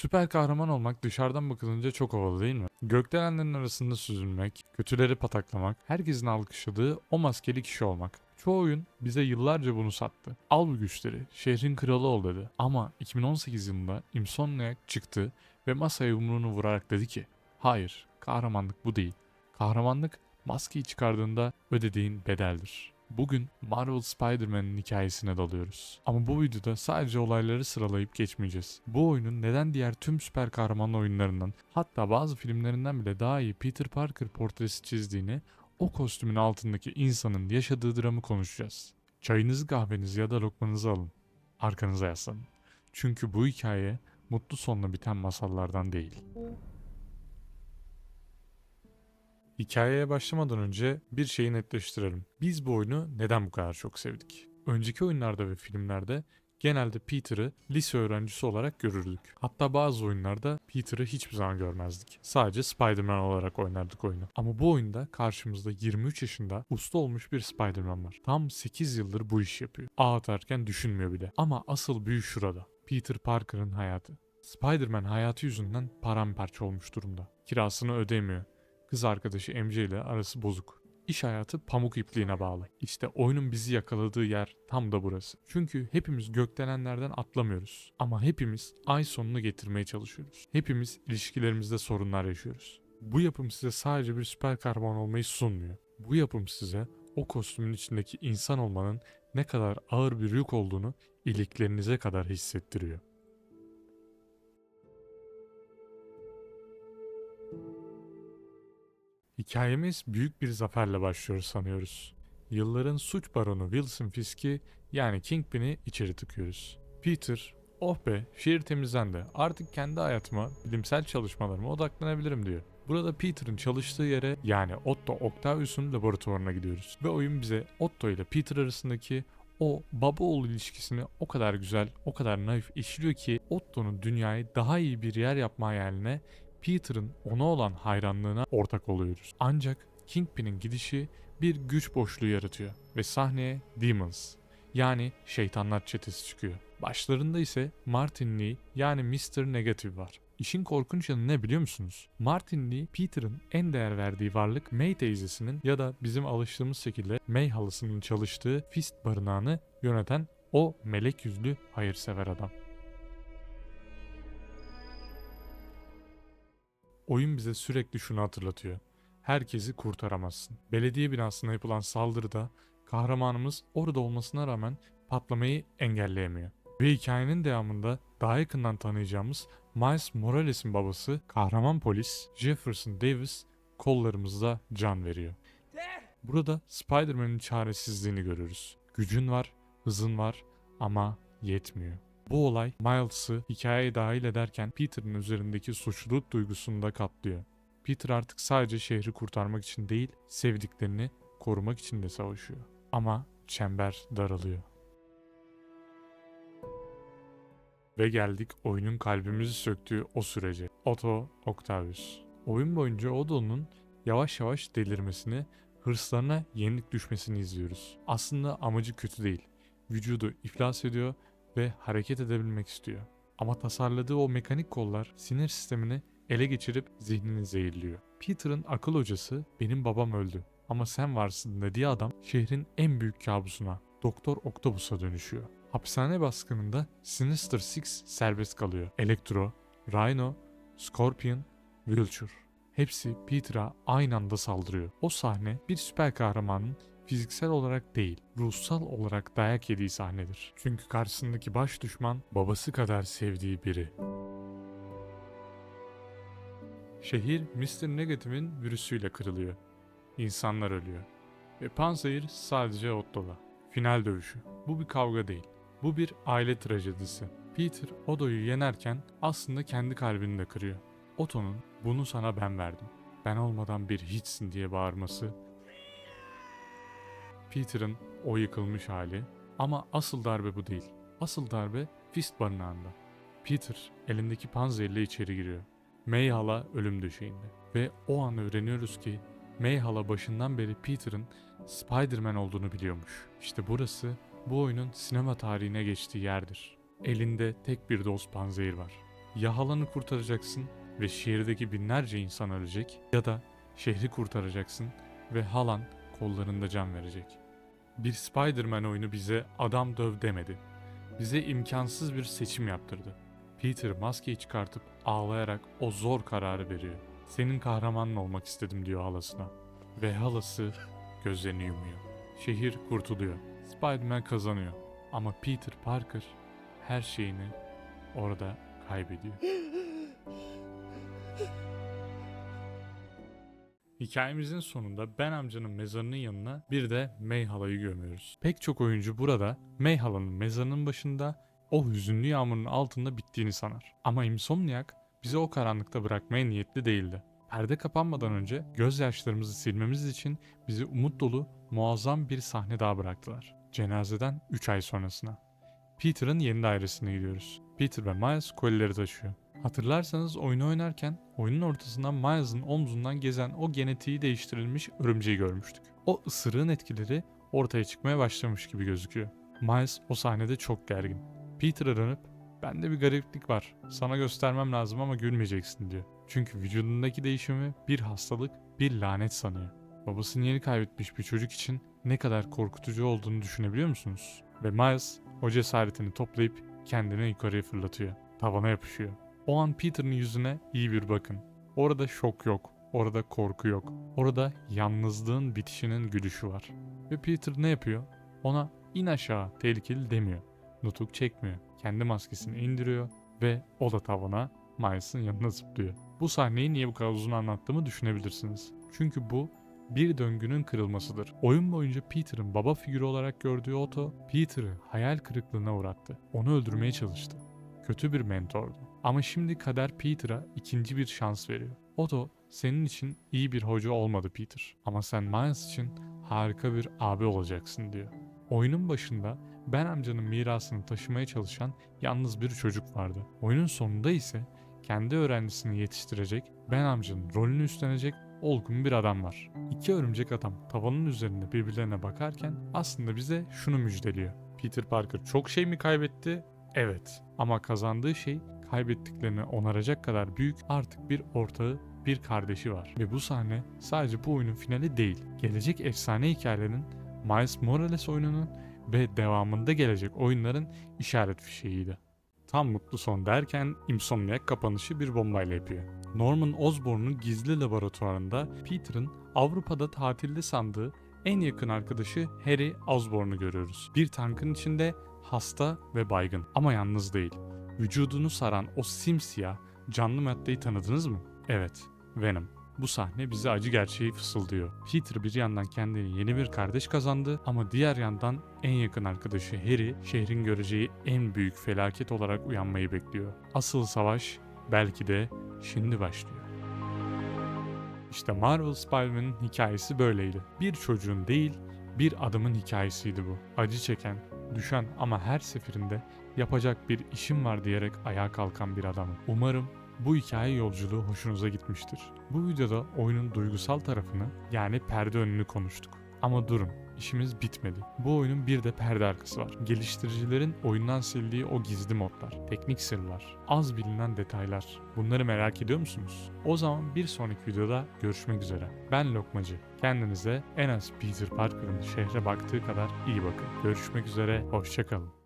Süper kahraman olmak dışarıdan bakılınca çok havalı değil mi? Gökdelenlerin arasında süzülmek, kötüleri pataklamak, herkesin alkışladığı o maskeli kişi olmak. Çoğu oyun bize yıllarca bunu sattı. Al bu güçleri, şehrin kralı ol dedi. Ama 2018 yılında Insomniac çıktı ve masaya yumruğunu vurarak dedi ki hayır, kahramanlık bu değil. Kahramanlık maskeyi çıkardığında ödediğin bedeldir. Bugün Marvel Spider-Man'in hikayesine dalıyoruz. Ama bu videoda sadece olayları sıralayıp geçmeyeceğiz. Bu oyunun neden diğer tüm süper kahraman oyunlarından, hatta bazı filmlerinden bile daha iyi Peter Parker portresi çizdiğini, o kostümün altındaki insanın yaşadığı dramı konuşacağız. Çayınızı, kahvenizi ya da lokmanızı alın. Arkanıza yaslanın. Çünkü bu hikaye mutlu sonla biten masallardan değil. Hikayeye başlamadan önce bir şeyi netleştirelim. Biz bu oyunu neden bu kadar çok sevdik? Önceki oyunlarda ve filmlerde genelde Peter'ı lise öğrencisi olarak görürdük. Hatta bazı oyunlarda Peter'ı hiçbir zaman görmezdik. Sadece Spider-Man olarak oynardık oyunu. Ama bu oyunda karşımızda 23 yaşında usta olmuş bir Spider-Man var. Tam 8 yıldır bu iş yapıyor. Ağ atarken düşünmüyor bile. Ama asıl büyü şurada. Peter Parker'ın hayatı. Spider-Man hayatı yüzünden paramparça olmuş durumda. Kirasını ödeyemiyor. Kız arkadaşı MJ ile arası bozuk. İş hayatı pamuk ipliğine bağlı. İşte oyunun bizi yakaladığı yer tam da burası. Çünkü hepimiz gökdelenlerden atlamıyoruz. Ama hepimiz ay sonunu getirmeye çalışıyoruz. Hepimiz ilişkilerimizde sorunlar yaşıyoruz. Bu yapım size sadece bir süper kahraman olmayı sunmuyor. Bu yapım size o kostümün içindeki insan olmanın ne kadar ağır bir yük olduğunu iliklerinize kadar hissettiriyor. Hikayemiz büyük bir zaferle başlıyor sanıyoruz. Yılların suç baronu Wilson Fisk'i yani Kingpin'i içeri tıkıyoruz. Peter, oh be şehir temizlendi artık kendi hayatıma, bilimsel çalışmalarıma odaklanabilirim diyor. Burada Peter'ın çalıştığı yere yani Otto Octavius'un laboratuvarına gidiyoruz. Ve oyun bize Otto ile Peter arasındaki o baba oğul ilişkisini o kadar güzel, o kadar naif işliyor ki Otto'nun dünyayı daha iyi bir yer yapma hayaline Peter'ın ona olan hayranlığına ortak oluyoruz. Ancak Kingpin'in gidişi bir güç boşluğu yaratıyor ve sahneye Demons yani şeytanlar çetesi çıkıyor. Başlarında ise Martin Lee yani Mr. Negative var. İşin korkunç yanı ne biliyor musunuz? Martin Lee, Peter'ın en değer verdiği varlık May teyzesinin ya da bizim alıştığımız şekilde May halısının çalıştığı Fist barınağını yöneten o melek yüzlü hayırsever adam. Oyun bize sürekli şunu hatırlatıyor. Herkesi kurtaramazsın. Belediye binasına yapılan saldırıda kahramanımız orada olmasına rağmen patlamayı engelleyemiyor. Ve hikayenin devamında daha yakından tanıyacağımız Miles Morales'in babası kahraman polis Jefferson Davis kollarımızda can veriyor. Burada Spider-Man'in çaresizliğini görürüz. Gücün var, hızın var ama yetmiyor. Bu olay Miles'ı hikayeye dahil ederken Peter'ın üzerindeki suçluluk duygusunu da katlıyor. Peter artık sadece şehri kurtarmak için değil, sevdiklerini korumak için de savaşıyor. Ama çember daralıyor. Ve geldik oyunun kalbimizi söktüğü o sürece. Otto Octavius. Oyun boyunca Otto'nun yavaş yavaş delirmesini, hırslarına yenik düşmesini izliyoruz. Aslında amacı kötü değil. Vücudu iflas ediyor ve hareket edebilmek istiyor. Ama tasarladığı o mekanik kollar sinir sistemini ele geçirip zihnini zehirliyor. Peter'ın akıl hocası benim babam öldü ama sen varsın dediği adam şehrin en büyük kabusuna, Doktor Octopus'a dönüşüyor. Hapishane baskınında Sinister Six serbest kalıyor. Electro, Rhino, Scorpion, Vulture. Hepsi Peter'a aynı anda saldırıyor. O sahne bir süper kahramanın fiziksel olarak değil, ruhsal olarak dayak yediği sahnedir. Çünkü karşısındaki baş düşman babası kadar sevdiği biri. Şehir Mr. Negative'in virüsüyle kırılıyor. İnsanlar ölüyor. Ve Panzehir sadece Otto'da. Final dövüşü. Bu bir kavga değil. Bu bir aile trajedisi. Peter Otto'yu yenerken aslında kendi kalbini de kırıyor. Otto'nun bunu sana ben verdim. Ben olmadan bir hiçsin diye bağırması. Peter'ın o yıkılmış hali. Ama asıl darbe bu değil. Asıl darbe Fist barınağında. Peter elindeki panzehirle içeri giriyor. May hala ölüm döşeğinde. Ve o an öğreniyoruz ki May hala başından beri Peter'ın Spider-Man olduğunu biliyormuş. İşte burası bu oyunun sinema tarihine geçtiği yerdir. Elinde tek bir doz panzehir var. Ya halanı kurtaracaksın ve şehirdeki binlerce insan ölecek, ya da şehri kurtaracaksın ve halan kollarında can verecek. Bir Spider-Man oyunu bize adam döv demedi. Bize imkansız bir seçim yaptırdı. Peter maskeyi çıkartıp ağlayarak o zor kararı veriyor. Senin kahramanın olmak istedim diyor halasına. Ve halası gözlerini yumuyor. Şehir kurtuluyor. Spider-Man kazanıyor. Ama Peter Parker her şeyini orada kaybediyor. Hikayemizin sonunda Ben amcanın mezarının yanına bir de May halayı gömüyoruz. Pek çok oyuncu burada May halanın mezarının başında o hüzünlü yağmurun altında bittiğini sanar. Ama Insomniac bizi o karanlıkta bırakmaya niyetli değildi. Perde kapanmadan önce gözyaşlarımızı silmemiz için bizi umut dolu muazzam bir sahne daha bıraktılar. Cenazeden 3 ay sonrasına. Peter'ın yeni dairesine gidiyoruz. Peter ve Miles kolileri taşıyor. Hatırlarsanız oyunu oynarken oyunun ortasından Miles'ın omzundan gezen o genetiği değiştirilmiş örümceği görmüştük. O ısırığın etkileri ortaya çıkmaya başlamış gibi gözüküyor. Miles o sahnede çok gergin. Peter'a dönüp "Bende bir gariplik var. Sana göstermem lazım ama gülmeyeceksin." diyor. Çünkü vücudundaki değişimi bir hastalık, bir lanet sanıyor. Babasını yeni kaybetmiş bir çocuk için ne kadar korkutucu olduğunu düşünebiliyor musunuz? Ve Miles o cesaretini toplayıp kendini yukarıya fırlatıyor. Tavana yapışıyor. O an Peter'ın yüzüne iyi bir bakın. Orada şok yok. Orada korku yok. Orada yalnızlığın bitişinin gülüşü var. Ve Peter ne yapıyor? Ona "İn aşağı, tehlikeli" demiyor. Nutuk çekmiyor. Kendi maskesini indiriyor ve o da tavana Miles'ın yanına zıplıyor. Bu sahneyi niye bu kadar uzun anlattığımı düşünebilirsiniz. Çünkü bu bir döngünün kırılmasıdır. Oyun boyunca Peter'ın baba figürü olarak gördüğü Otto, Peter'ı hayal kırıklığına uğrattı. Onu öldürmeye çalıştı. Kötü bir mentordu. Ama şimdi kader Peter'a ikinci bir şans veriyor. Otto, senin için iyi bir hoca olmadı Peter. Ama sen Miles için harika bir abi olacaksın diyor. Oyunun başında Ben amcanın mirasını taşımaya çalışan yalnız bir çocuk vardı. Oyunun sonunda ise kendi öğrencisini yetiştirecek, Ben amcanın rolünü üstlenecek olgun bir adam var. İki örümcek adam tavanın üzerinde birbirlerine bakarken aslında bize şunu müjdeliyor. Peter Parker çok şey mi kaybetti? Evet. Ama kazandığı şey kaybettiklerini onaracak kadar büyük, artık bir ortağı, bir kardeşi var. Ve bu sahne sadece bu oyunun finali değil. Gelecek efsane hikayelerin, Miles Morales oyununun ve devamında gelecek oyunların işaret fişeğiydi. Tam mutlu son derken Insomniac kapanışı bir bombayla yapıyor. Norman Osborn'un gizli laboratuvarında Peter'ın Avrupa'da tatilde sandığı en yakın arkadaşı Harry Osborn'u görüyoruz. Bir tankın içinde hasta ve baygın ama yalnız değil. Vücudunu saran o simsiyah canlı maddeyi tanıdınız mı? Evet, Venom. Bu sahne bize acı gerçeği fısıldıyor. Peter bir yandan kendine yeni bir kardeş kazandı ama diğer yandan en yakın arkadaşı Harry şehrin göreceği en büyük felaket olarak uyanmayı bekliyor. Asıl savaş belki de şimdi başlıyor. İşte Marvel Spider-Man'in hikayesi böyleydi. Bir çocuğun değil, bir adamın hikayesiydi bu. Acı çeken, düşen ama her seferinde yapacak bir işim var diyerek ayağa kalkan bir adamın. Umarım bu hikaye yolculuğu hoşunuza gitmiştir. Bu videoda oyunun duygusal tarafını, yani perde önünü konuştuk. Ama durun, işimiz bitmedi. Bu oyunun bir de perde arkası var. Geliştiricilerin oyundan sildiği o gizli modlar, teknik sırlar, az bilinen detaylar. Bunları merak ediyor musunuz? O zaman bir sonraki videoda görüşmek üzere. Ben Lokmacı. Kendinize en az Peter Parker'ın şehre baktığı kadar iyi bakın. Görüşmek üzere, hoşça kalın.